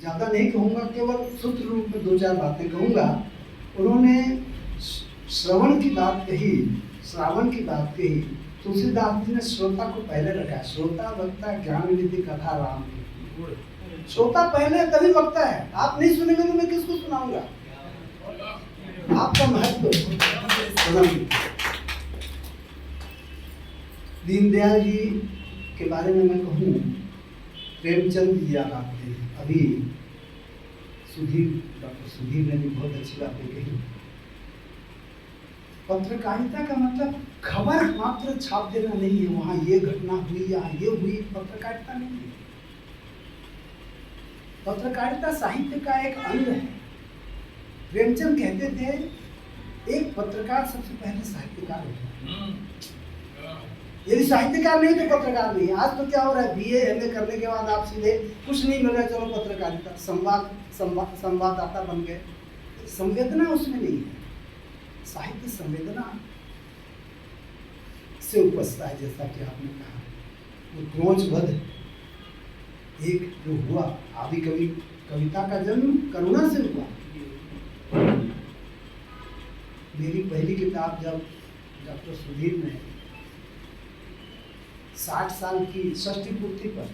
ज़्यादा नहीं कहूँगा, केवल सूत्र रूप में 2-4 बातें कहूँगा। उन्होंने श्रवण की बात कही, श्रावण की बात कही। तुलसीदास जी ने श्रोता को पहले रखा, श्रोता वक्ता ज्ञान निधि कथा राम की। श्रोता पहले तभी वक्ता है। आप नहीं सुनेंगे तो मैं किसको सुनाऊंगा? आपका महत्व। दीनदयाल जी के बारे में मैं कहूँ, प्रेमचंद जी याद आते हैं। अभी डॉक्टर सुधीर ने भी बहुत अच्छी बातें कही। पत्रकारिता का मतलब खबर मात्र छाप देना नहीं है, वहां ये घटना हुई या ये हुई, पत्रकारिता नहीं है। पत्रकारिता साहित्य का एक अंग है। प्रेमचंद कहते थे एक पत्रकार सबसे पहले साहित्यकार होता है। यदि साहित्यकार नहीं तो पत्रकार नहीं है। आज तो क्या हो रहा है, बीए एमए करने के बाद आप सीधे कुछ नहीं मिल रहा, चलो पत्रकारिता, संवाददाता बन गए। संवेदना उसमें नहीं है। साहित्य संवेदना से उपजता है, जैसा कि आपने कहा। वो क्रोचवध एक जो हुआ, आदि कवि कविता का जन्म करुणा से हुआ। मेरी पहली किताब जब डॉक्टर सुधीर ने 60 साल की षष्ठी पूर्ति पर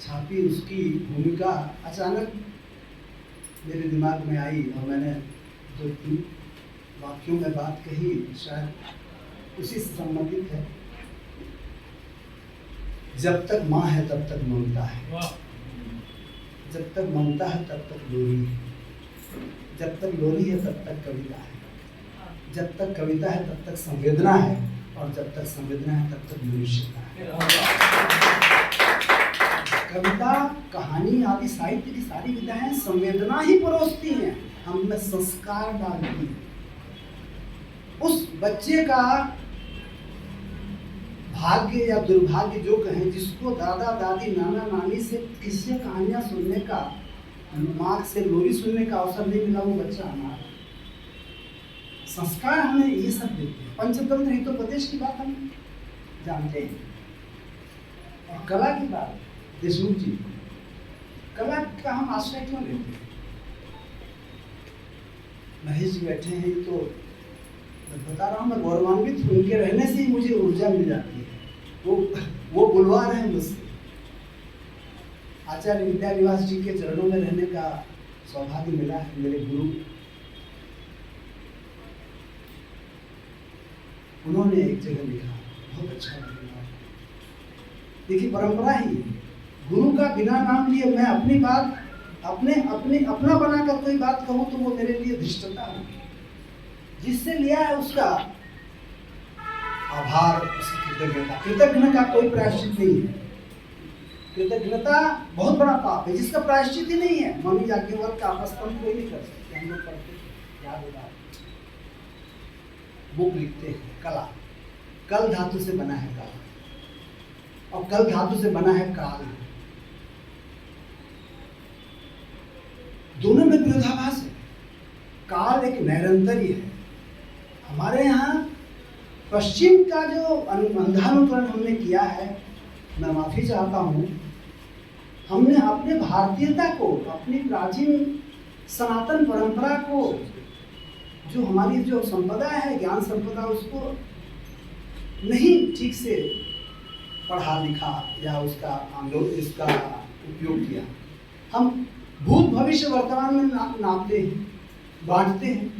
छापी, उसकी भूमिका अचानक मेरे दिमाग में आई और मैंने 2-3 वाक्यों में बात कही, शायद उसी से संबंधित है। जब तक माँ है तब तक ममता है, जब तक ममता है तब तक लोरी है, जब तक लोरी है तब तक कविता है, जब तक कविता है तब तक संवेदना है, और जब तक संवेदना है तब तक मनुष्यता है। कविता, कहानी आदि साहित्य की सारी विधाएं संवेदना ही परोसती हैं, हममें संस्कार डालती हैं। उस बच्चे का भाग्य या दुर्भाग्य जो कहें, जिसको दादा दादी नाना नानी से किस्से कहानियां सुनने का, माँ से लोरी सुनने का अवसर नहीं मिला, वो बच्चा हमारा। संस्कार हमें ये सब देते हैं। पंचतंत्र हितोपदेश की बात हम जानते हैं। और कला की बात, देशमुख जी, कला का हम आश्रय क्यों लेते हैं? महेश जी बैठे हैं, तो मैं बता रहा हूँ, मैं गौरवान्वित हूँ। उनके रहने से ही मुझे ऊर्जा मिल जाती है। वो बुलवा रहे हैं मुझसे। आचार्य विद्यानिवास जी के चरणों में रहने का सौभाग्य मिला है। मेरे गुरु, उन्होंने एक जगह लिखा, बहुत अच्छा लगा। देखिए, परंपरा ही है। गुरु का बिना नाम लिए मैं अपनी बात अपना बनाकर कोई बात कहूँ तो वो मेरे लिए धृष्टता होगी। जिससे लिया है उसका आभार, उसकी कृतज्ञता। कृतज्ञता का कोई प्रायश्चित नहीं है। कृतज्ञता बहुत बड़ा पाप है, जिसका प्रायश्चित ही नहीं है। मनु याज्ञवल्क्य का अपस्तंभ कोई नहीं कर सकते। हम लोग पढ़ते, याद होगा, बुक लिखते हैं। कला, कल धातु से बना है कला, और कल धातु से बना है काल। दोनों में विरोधाभास है। काल एक नैरंतर्य है। हमारे यहाँ पश्चिम का जो अंधानुकरण हमने किया है, मैं माफी चाहता हूँ, हमने अपने भारतीयता को, अपनी प्राचीन सनातन परंपरा को, जो हमारी जो संपदा है, ज्ञान संपदा, उसको नहीं ठीक से पढ़ा लिखा या उसका इसका उपयोग किया। हम भूत भविष्य वर्तमान में नापते हैं, बांटते हैं।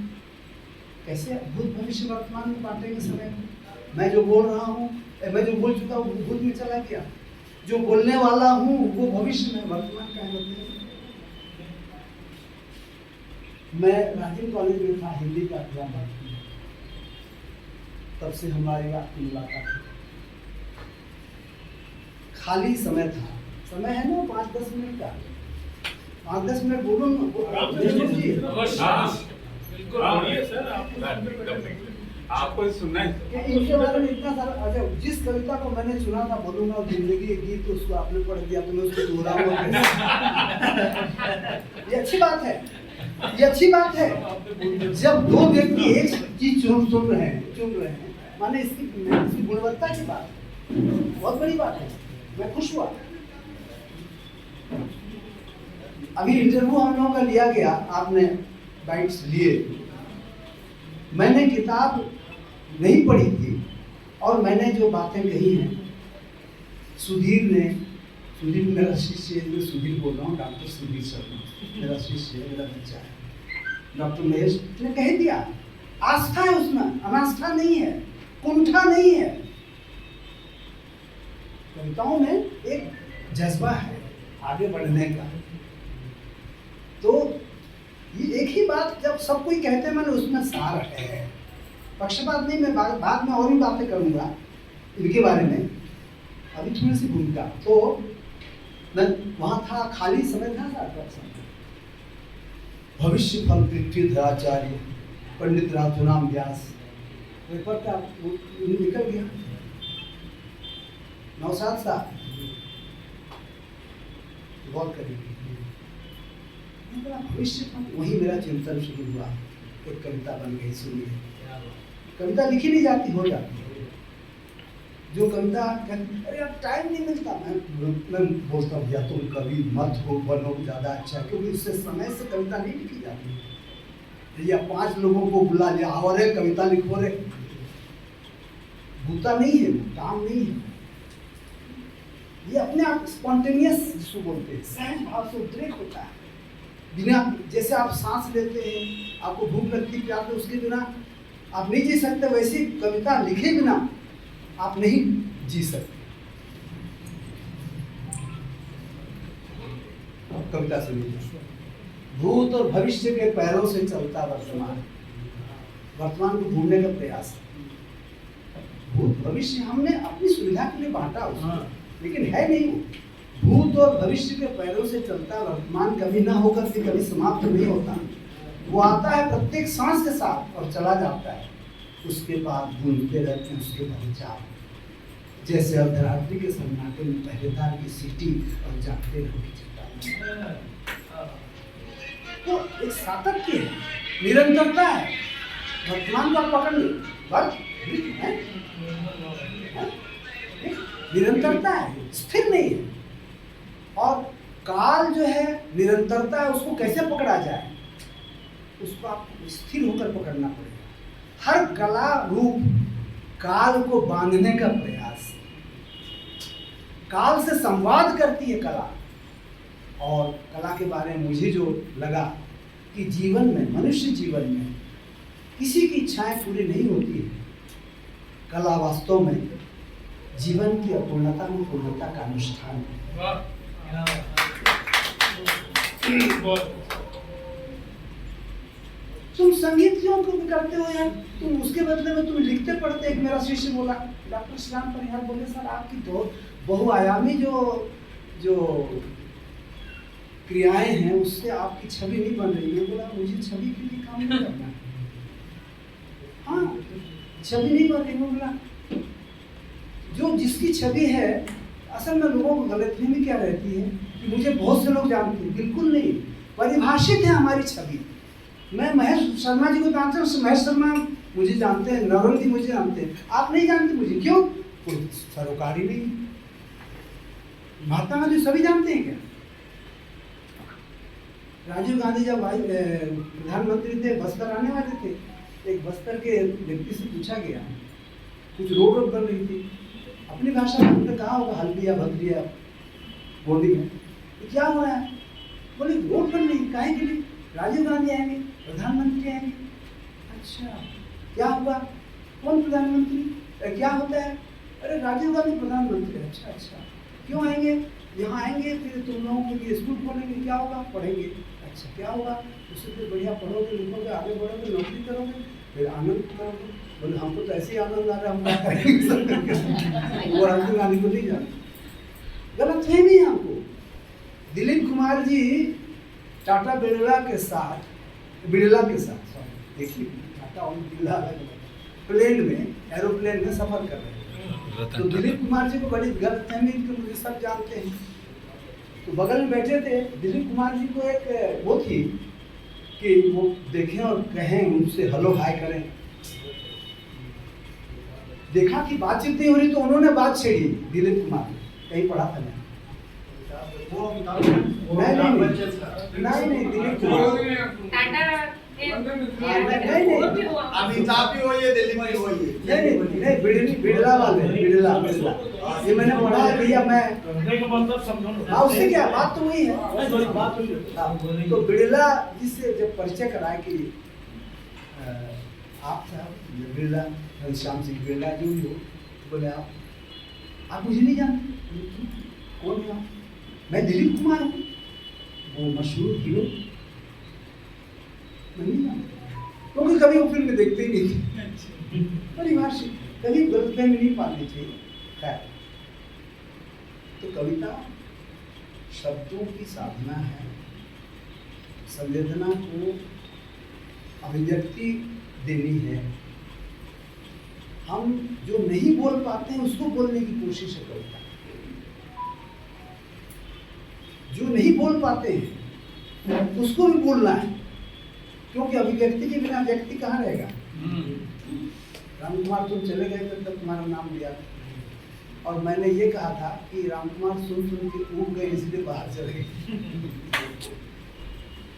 कैसे भूत भविष्य वर्तमान में बांटेंगे समय को? मैं जो बोल रहा हूँ, मैं जो बोल चुका हूँ, भूत में चला गया। जो बोलने वाला हूँ वो भविष्य में, वर्तमान का है। मैं राजीव कॉलेज में था, हिंदी का अध्यापक, तब से हमारी आपकी मुलाकात हुई। खाली समय था, समय है ना 5-10 मिनट का, 5-10 मिनट बोलो आपको सुनना है इनके बारे में इतना सारा। अच्छा, जिस कविता को मैंने सुना था, बोलूंगा जिंदगी एक गीत, उसको आपने पढ़ दिया तो मैं उसको दोहराऊंगा। ये अच्छी बात है, ये अच्छी बात है। जब दो व्यक्ति एक चीज सुन रहे हैं, माने इसकी गुणवत्ता की बात, बहुत बड़ी बात है। मैं खुश हुआ। अभी इंटरव्यू हम लोगों का लिया गया, आपने बाइट्स लिए। मैंने किताब नहीं पढ़ी थी और मैंने जो बातें कही हैं, सुधीर मेरा शिष्य है, मैं सुधीर बोल रहा हूँ, डॉक्टर सुधीर शर्मा मेरा शिष्य है, मेरा बच्चा है। डॉक्टर महेश ने कह दिया, आस्था है उसमें, अनास्था नहीं है, कुंठा नहीं है। कविताओं में एक जज्बा है आगे बढ़ने का। तो ये एक ही बात जब सब कोई कहते हैं, मैंने उसमें सार है, पक्षपात नहीं। मैं बाद में और भी बातें करूंगा इनके बारे में, अभी थोड़ी सी भूमिका। तो मैं वहां था, खाली समय था भविष्य फल पृथ्वीधराचार्य पंडित राधुराम व्यास, पेपर का निकल गया। नौशाद साहब गौर करेंगे, भविष्य फल, वही मेरा चिंतन शुरू हुआ। एक कविता बन गई, सुनिए। कविता लिखी नहीं जाती, हो जाती है। जो कविता अरे यार टाइम नहीं मिलता, मैं बोलता हूँ या तुम कवि मत हो, बनो, ज़्यादा अच्छा है, क्योंकि उससे समय से कविता नहीं लिखी जाती। या 5 लोगों को बुला लिया, और रे कविता लिखो रे, भूता नहीं है, काम नहीं है। ये अपने आप स्पॉन्टेनियस जिसको बोलते हैं, सहज भाव से उद्रेक होता है। बिना, जैसे आप सांस लेते हैं, आपको भूख लगती है, प्यास, उसके बिना आप नहीं जी सकते, वैसी कविता लिखे बिना आप नहीं जी सकते। कविता सुनिए। भूत और भविष्य के पैरों से चलता वर्तमान, वर्तमान को ढूंढने का प्रयास। भूत भविष्य हमने अपनी सुविधा के लिए बांटा उसको, लेकिन है नहीं वो। भूत और भविष्य के पैरों से चलता वर्तमान कभी ना होकर के कभी समाप्त नहीं होता। वो आता है प्रत्येक सांस के साथ और चला जाता है। उसके बाद गूंजते रहते हैं उसके भविचार, जैसे अर्धरात्रि के सन्नाटे में पहरेदार की सीटी और जागते रहो। तो एक सातत्य है, निरंतरता है। वर्तमान को आप पकड़ लो, बस निरंतरता है, स्थिर नहीं है। और काल जो है निरंतरता है, उसको कैसे पकड़ा जाए, उसको आपको स्थिर होकर पकड़ना पड़ेगा। हर कला रूप काल को बांधने का प्रयास, काल से संवाद करती है कला। और कला के बारे में मुझे जो लगा कि जीवन में, मनुष्य जीवन में किसी की इच्छाएं पूरी नहीं होती है। कला वास्तव में जीवन की अपूर्णता में पूर्णता का अनुष्ठान है। तुम संगीत क्यों करते हो यार, तुम उसके बदले में तुम लिखते पढ़ते। एक मेरा शिष्य बोला, डॉक्टर श्याम परिहार बोले, सर आपकी तो बहुआयामी जो क्रियाएं हैं उससे आपकी छवि नहीं बन रही है। बोला मुझे छवि के लिए काम नहीं करना है। हाँ, छवि नहीं बन रही। बोला जो जिसकी छवि है, असल में लोगों को गलतफहमी क्या रहती है कि मुझे बहुत से लोग जानते हैं। बिल्कुल नहीं, परिभाषित है हमारी छवि। मैं महेश शर्मा जी को जानता हूँ, महेश शर्मा मुझे जानते हैं, नवरंग जी मुझे जानते हैं, आप नहीं जानते मुझे। क्यों? कोई सरोकारी नहीं। महात्मा गांधी सभी जानते हैं क्या? राजीव गांधी जब प्रधानमंत्री थे, बस्तर आने वाले थे, एक बस्तर के व्यक्ति से पूछा गया, कुछ रोड बन रही थी, अपनी भाषा में उन्होंने कहा होगा हल्दिया भद्रिया बोली में, क्या हो रहा है? बोले रोड बन रही, काहे के लिए? राजीव गांधी आएंगे, प्रधानमंत्री आएंगे। अच्छा, क्या हुआ? कौन प्रधानमंत्री? क्या होता है? अरे राजीव गांधी प्रधानमंत्री। अच्छा अच्छा, क्यों आएंगे? यहाँ आएंगे, फिर तुम लोगों के लिए स्कूल खोलेंगे, क्या होगा? पढ़ेंगे। अच्छा, क्या होगा? उससे फिर बढ़िया पढ़ोगे, लिखोगे, आगे बढ़ोगे, नौकरी करोगे, फिर आनंद करोगे। बोले हमको तो ऐसे ही आनंद आ रहा है, हम क्या करेंगे? वो राजीव गांधी को नहीं जानते। गलत फहमी है हमको। दिलीप कुमार जी टाटा बिरला के साथ देखिए, टाटा और बिरला प्लेन में, एरोप्लेन में सफर कर रहे हैं। तो दिलीप कुमार जी को बड़ी गलतफहमी थी, मुझे सब जानते हैं। तो बगल में बैठे थे, दिलीप कुमार जी को एक वो थी कि वो देखें और कहें, उनसे हेलो हाय करें। देखा कि बातचीत नहीं हो रही तो उन्होंने बात छेड़ी। दिलीप कुमार कहीं पढ़ा था मैं, नहीं दिलीप कुमार अमिताभ भी वही है, दिल्ली में भी वही है। नहीं बिड़ला वाले बिड़ला ये मैंने पढ़ा है भैया मैं। हाँ उससे क्या बात तो वही है। हाँ, तो बिड़ला जिससे जब परिचय कराए कि आप साहब बिड़ला घनश्याम सिंह बिड़ला जो भी हो, बोले आप मुझे नहीं जानते, कौन है आप? मैं दिलीप कुमार हूँ, वो मशहूर हीरो। मैं नहीं जानता क्योंकि कभी वो फिल्म देखते ही नहीं थे। परिभाषित कभी गलतफहमी नहीं पालनी चाहिए। खैर, तो कविता शब्दों की साधना है, संवेदना को अभिव्यक्ति देनी है। हम जो नहीं बोल पाते हैं उसको बोलने की कोशिश है कविता। जो नहीं बोल पाते हैं उसको भी बोलना है, क्योंकि अभिव्यक्ति के बिना व्यक्ति कहाँ रहेगा। राम कुमार तुम चले गए तब तक तुम्हारा नाम लिया और मैंने ये कहा था कि राम कुमार सुन के ऊब गए इसलिए बाहर चले गए।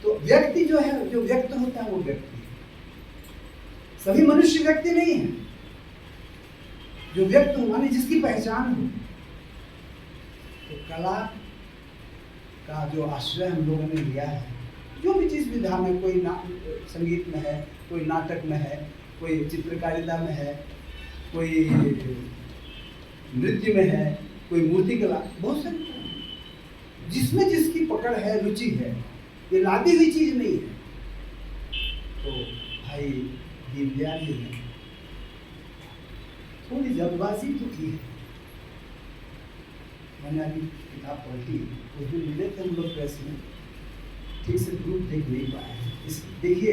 तो व्यक्ति जो है, जो व्यक्त होता है वो व्यक्ति, सभी मनुष्य व्यक्ति नहीं है। जो व्यक्त हो माने जिसकी पहचान हो। तो कला का जो आश्रय हम लोगों ने लिया है, जो भी चीज विधा में, कोई संगीत में है, कोई नाटक में है, कोई चित्रकारिता में है, कोई नृत्य में है, कोई मूर्ति कला, बहुत सारी जिसमें जिसकी पकड़ है, रुचि है, ये लादी हुई चीज नहीं है। तो भाई दीनदयाल जी ने थोड़ी जल्दबाजी तो की है। मैंने अभी किताब पढ़ी, उस दिन मिले थे हम लोग प्रेस में, ठीक से ग्रुप देख नहीं पाए। इस देखिए,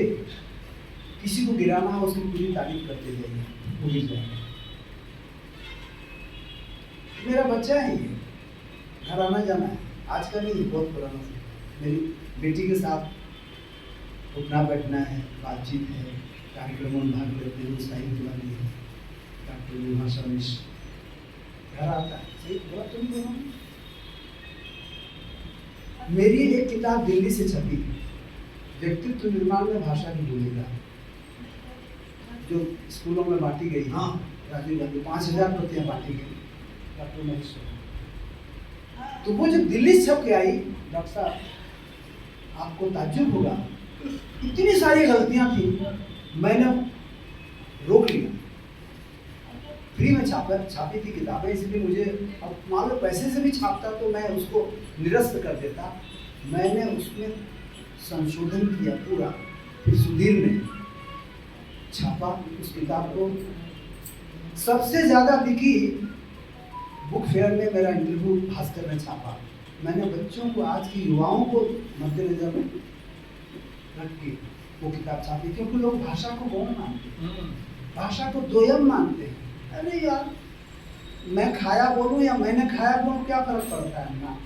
किसी को गिराना हो उसकी पूरी तारीफ करते जाइए, वो गिर जाएगा। मेरा बच्चा है ये, घर आना जाना है, आज का नहीं, बहुत पुराना से। मेरी बेटी के साथ उठना बैठना है, बातचीत है, कार्यक्रमों में भाग लेते हैं, साहित्य वाली है, डॉक्टर भाषा मिश्र घर आता है। सही बोला तुम दोनों। मेरी एक किताब दिल्ली से छपी, व्यक्तित्व निर्माण में भाषा की भूमिका, जो स्कूलों में बांटी गई। हाँ, राजीव गांधी 5000 प्रतियां बांटी गई, डॉक्टर महेश। तो वो जब दिल्ली से छप के आई, डॉक्टर साहब आपको ताज्जुब होगा, इतनी सारी गलतियां थी, मैंने रोक लिया। फ्री में छापी थी किताबें, इसलिए मुझे, अब मान लो पैसे से भी छापता तो मैं उसको निरस्त कर देता। मैंने उसमें संशोधन किया पूरा, फिर सुधीर ने छापा उस किताब को। सबसे ज़्यादा बिकी बुक फेयर में मेरा इंटरव्यू भास्कर ने छापा। मैंने बच्चों को, आज की युवाओं को मद्देनजर में रख के वो किताब छापी, क्योंकि लोग भाषा को गौण मानते हैं, भाषा को दोयम मानते हैं। अरे यार, मैं खाया बोलूं या मैंने खाया बोलूं, क्या फर्क पड़ता है ना।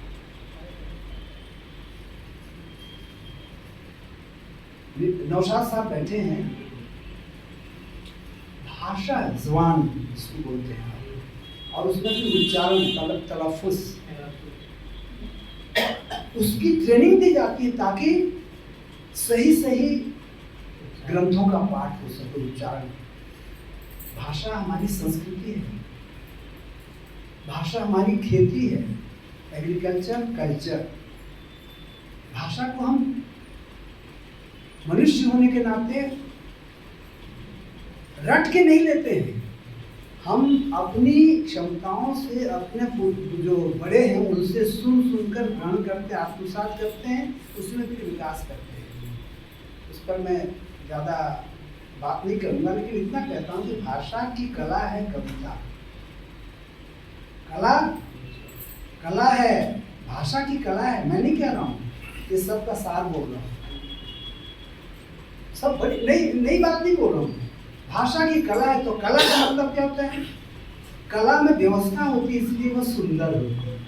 नौशाद साहब बैठे हैं, भाषा ज़ुबान इसको बोलते हैं, और उसमें भी उच्चारण, तलफ़ुज़, उसकी ट्रेनिंग दी जाती है ताकि सही ग्रंथों का पाठ हो सके, उच्चारण। भाषा हमारी संस्कृति है, भाषा हमारी खेती है, एग्रीकल्चर, कल्चर। भाषा को हम मनुष्य होने के नाते रट के नहीं लेते हैं। हम अपनी क्षमताओं से, अपने जो बड़े हैं उनसे सुनकर ग्रहण करते, आत्मसात करते हैं, उसमें फिर विकास करते हैं। उस पर मैं ज़्यादा बात नहीं करूँगा, लेकिन इतना कहता हूँ कि भाषा की कला है कविता। कला है, भाषा की कला है। मैं नहीं कह रहा हूँ, ये सबका सार बोल रहा हूँ, सब बड़ी नई बात नहीं बोल रहा हूँ। भाषा की कला है, तो कला का मतलब क्या होता है? कला में व्यवस्था होती है, इसलिए वो सुंदर होती है,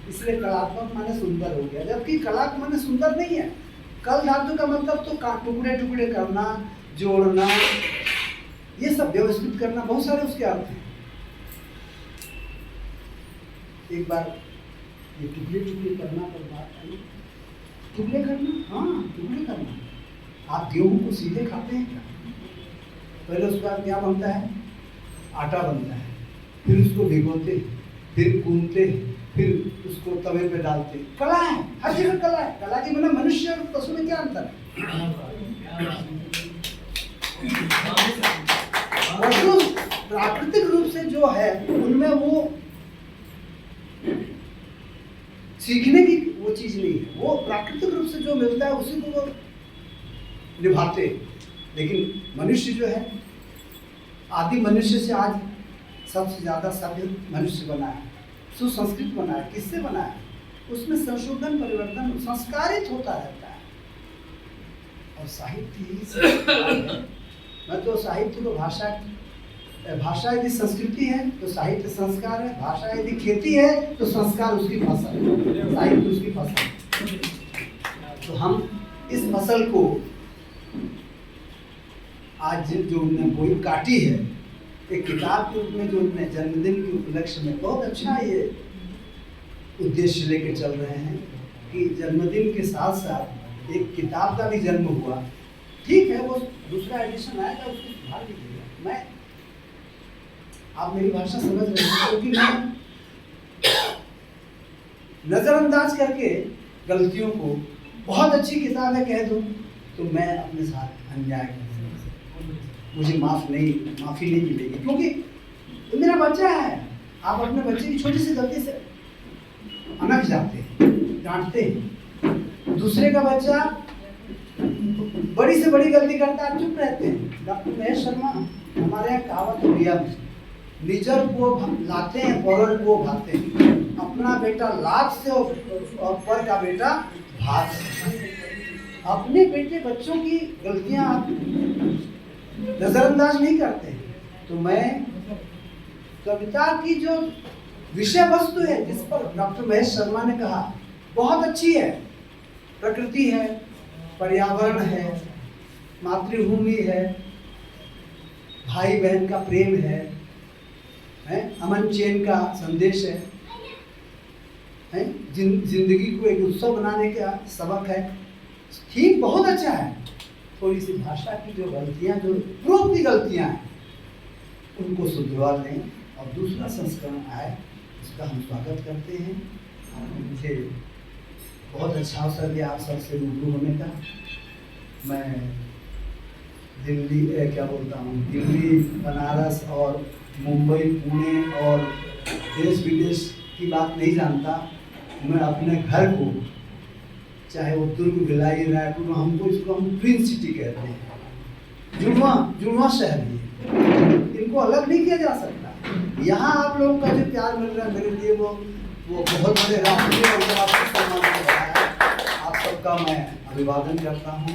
इसलिए कलात्मक माने सुंदर हो गया। जबकि कला माने सुंदर नहीं है। कल धातु का मतलब तो टुकड़े टुकड़े करना, जोड़ना, ये सब व्यवस्थित करना, बहुत सारे उसके अर्थ हैं। एक बार ये टुकड़े टुकड़े करना पर बात आई, टुकड़े करना, हाँ टुकड़े करना। आप गेहूं को सीधे खाते हैं क्या? पहले उसका क्या बनता है? आटा बनता है, फिर उसको भिगोते, फिर गूंथते, फिर उसको तवे पे डालते। कला है, हर जगह कला है। कला के बिना मनुष्य और पशु में क्या अंतर है? पशु प्राकृतिक रूप से जो है उनमें वो सीखने की वो चीज नहीं है, वो प्राकृतिक रूप से जो मिलता है उसी को वो निभाते। लेकिन मनुष्य जो है, आदि मनुष्य से आज सबसे ज्यादा सभ्य मनुष्य बना है, सुसंस्कृत बना है। किससे बना है? उसमें संशोधन, परिवर्तन, संस्कारित होता रहता है। और साहित्य ही संस्कार है। मैं तो साहित्य को भाषा यदि संस्कृति है तो साहित्य संस्कार है, भाषा यदि खेती है तो संस्कार उसकी फसल है, साहित्य उसकी फसल। तो हम इस फसल को आज जो उन्होंने बोई काटी है एक किताब के रूप में, जो उन्होंने जन्मदिन के उपलक्ष्य में बहुत अच्छा ये उद्देश्य लेके चल रहे हैं कि जन्मदिन के साथ साथ एक किताब का भी जन्म हुआ। ठीक है, वो दूसरा एडिशन आएगा, उसको सुधार लीजिएगा। मैं आप मेरी भाषा समझ रहे हैं, क्योंकि मैं नजरअंदाज करके गलतियों को बहुत अच्छी किताब है कह दूं तो मैं अपने साथ अन्याय कर दूंगा, मुझे माफी नहीं मिलेगी, क्योंकि तो मेरा बच्चा है। आप अपने बच्चे की छोटी सी गलती से अनक जाते हैं, डांटते हैं। दूसरे का बच्चा बड़ी से बड़ी गलती करता है, चुप रहते हैं। डॉक्टर महेश शर्मा हमारे यहाँ कहावत है, निजर को लाते हैं पौरन को भाते हैं। अपना बेटा लात से और पर का बेटा भात से। अपने बेटे बच्चों की गलतियां आप नजरअंदाज नहीं करते। तो मैं कविता की जो विषय वस्तु है जिस पर डॉक्टर महेश शर्मा ने कहा बहुत अच्छी है, प्रकृति है, पर्यावरण है, मातृभूमि है, भाई बहन का प्रेम है, अमन चैन का संदेश है, जिंदगी को एक उत्सव बनाने का सबक है। ठीक, बहुत अच्छा है। थोड़ी सी भाषा की जो गलतियां, जो उपरोक्त गलतियां हैं, उनको सुधार लें और दूसरा संस्करण आए, उसका हम स्वागत करते हैं। मुझे बहुत अच्छा अवसर दिया आप सबसे रूबरू होने का। मैं दिल्ली दिल्ली, बनारस और मुंबई, पुणे और देश विदेश की बात नहीं जानता। मैं अपने घर को, चाहे वो दुर्ग, भिलाई, रायपुर, इसको हम ट्विन सिटी कहते हैं, जुड़वा शहर है, इनको अलग नहीं किया जा सकता। यहाँ आप लोगों का जो प्यार मिल रहा है मेरे लिए वो बहुत बड़े राष्ट्रीय आप सबका मैं अभिवादन करता हूँ,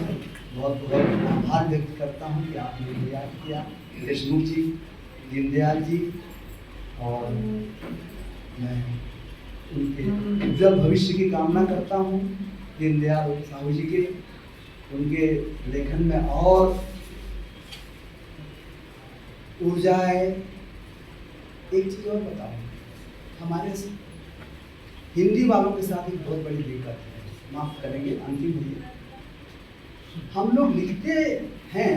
बहुत बहुत आभार व्यक्त करता हूँ कि आपने मुझे याद किया। देशमुख जी, दीनदयाल जी, और मैं उनके उज्जवल भविष्य की कामना करता हूँ। दीनदयाल साहू जी के, उनके लेखन में और ऊर्जा है। एक चीज़ और बताऊँ, हमारे हिंदी वालों के साथ एक बहुत बड़ी दिक्कत है, माफ करेंगे, अंतिम हुई। हम लोग लिखते हैं,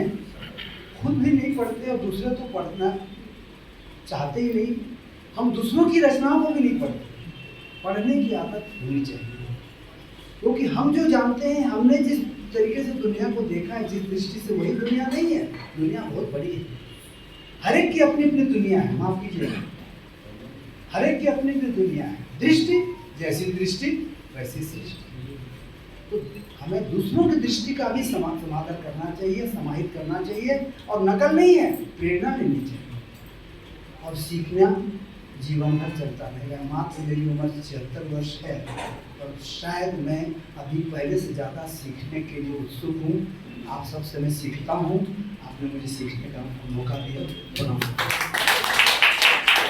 खुद भी नहीं पढ़ते और दूसरे तो पढ़ना चाहते ही नहीं। हम दूसरों की रचनाओं को भी नहीं पढ़ते। पढ़ने की आदत होनी चाहिए, क्योंकि हम जो जानते हैं, हमने जिस तरीके से दुनिया को देखा है, जिस दृष्टि से, वही दुनिया नहीं है। दुनिया बहुत बड़ी है, हर एक की अपनी अपनी दुनिया है, माफ कीजिएगा, हर एक की अपनी अपनी दुनिया है। दृष्टि जैसी दृष्टि वैसी सृष्टि। तो हमें दूसरों की दृष्टि का भी समादर करना चाहिए, समाहित करना चाहिए, और नकल नहीं है, प्रेरणा लेनी चाहिए। और सीखना जीवन भर चलता रहेगा। मात्र मेरी उम्र 76 वर्ष है और शायद मैं अभी पहले से ज़्यादा सीखने के लिए उत्सुक हूँ। आप सबसे मैं सीखता हूँ, आपने मुझे सीखने का मौका दिया।